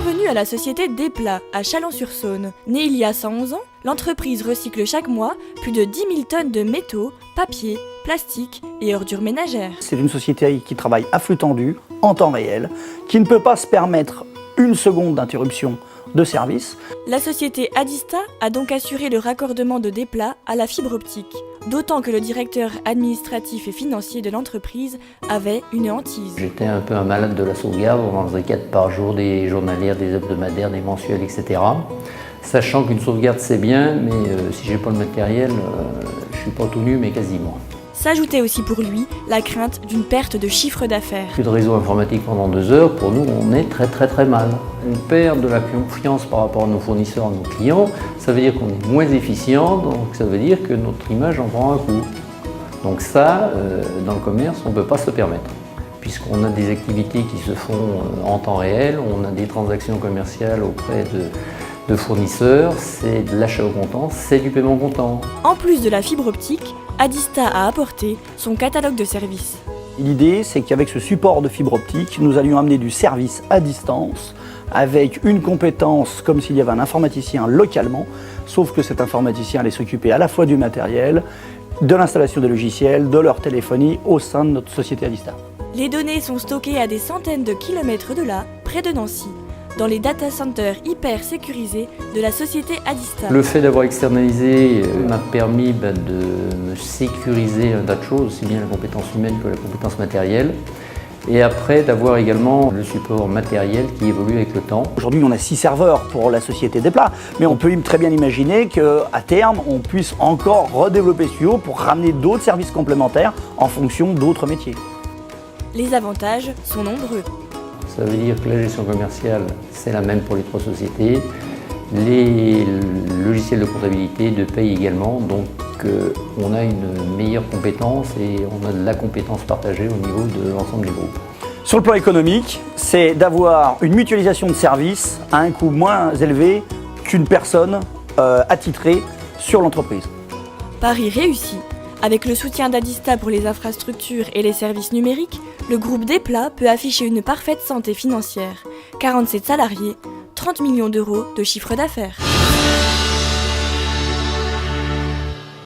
Bienvenue à la société Desplats, à Chalon-sur-Saône. Née il y a 111 ans, l'entreprise recycle chaque mois plus de 10 000 tonnes de métaux, papier, plastique et ordures ménagères. C'est une société qui travaille à flux tendu, en temps réel, qui ne peut pas se permettre une seconde d'interruption de service. La société Adista a donc assuré le raccordement de Desplats à la fibre optique, d'autant que le directeur administratif et financier de l'entreprise avait une hantise. J'étais un peu un malade de la sauvegarde, on en faisait 4 par jour, des journalières, des hebdomadaires, des mensuels, etc. Sachant qu'une sauvegarde c'est bien, mais si j'ai pas le matériel, je suis pas tout nu, mais quasiment. S'ajoutait aussi pour lui la crainte d'une perte de chiffre d'affaires. Plus de réseau informatique pendant 2 heures, pour nous on est très mal. Une perte de la confiance par rapport à nos fournisseurs, à nos clients, ça veut dire qu'on est moins efficient, donc ça veut dire que notre image en prend un coup. Donc ça, dans le commerce, on ne peut pas se le permettre. Puisqu'on a des activités qui se font en temps réel, on a des transactions commerciales auprès de fournisseurs, c'est de l'achat au comptant, c'est du paiement comptant. En plus de la fibre optique, Adista a apporté son catalogue de services. L'idée, c'est qu'avec ce support de fibre optique, nous allions amener du service à distance, avec une compétence comme s'il y avait un informaticien localement, sauf que cet informaticien allait s'occuper à la fois du matériel, de l'installation des logiciels, de leur téléphonie au sein de notre société Adista. Les données sont stockées à des centaines de kilomètres de là, près de Nancy, dans les data centers hyper sécurisés de la société Adista. Le fait d'avoir externalisé m'a permis de me sécuriser un tas de choses, aussi bien la compétence humaine que la compétence matérielle. Et après d'avoir également le support matériel qui évolue avec le temps. Aujourd'hui, on a 6 serveurs pour la société Desplats, mais on peut très bien imaginer qu'à terme, on puisse encore redévelopper ce tuyau pour ramener d'autres services complémentaires en fonction d'autres métiers. Les avantages sont nombreux. Ça veut dire que la gestion commerciale, c'est la même pour les 3 sociétés. Les logiciels de comptabilité, de paye également, donc on a une meilleure compétence et on a de la compétence partagée au niveau de l'ensemble du groupe. Sur le plan économique, c'est d'avoir une mutualisation de services à un coût moins élevé qu'une personne attitrée sur l'entreprise. Pari réussi. Avec le soutien d'Adista pour les infrastructures et les services numériques, le groupe Desplats peut afficher une parfaite santé financière. 47 salariés, 30 millions d'euros de chiffre d'affaires.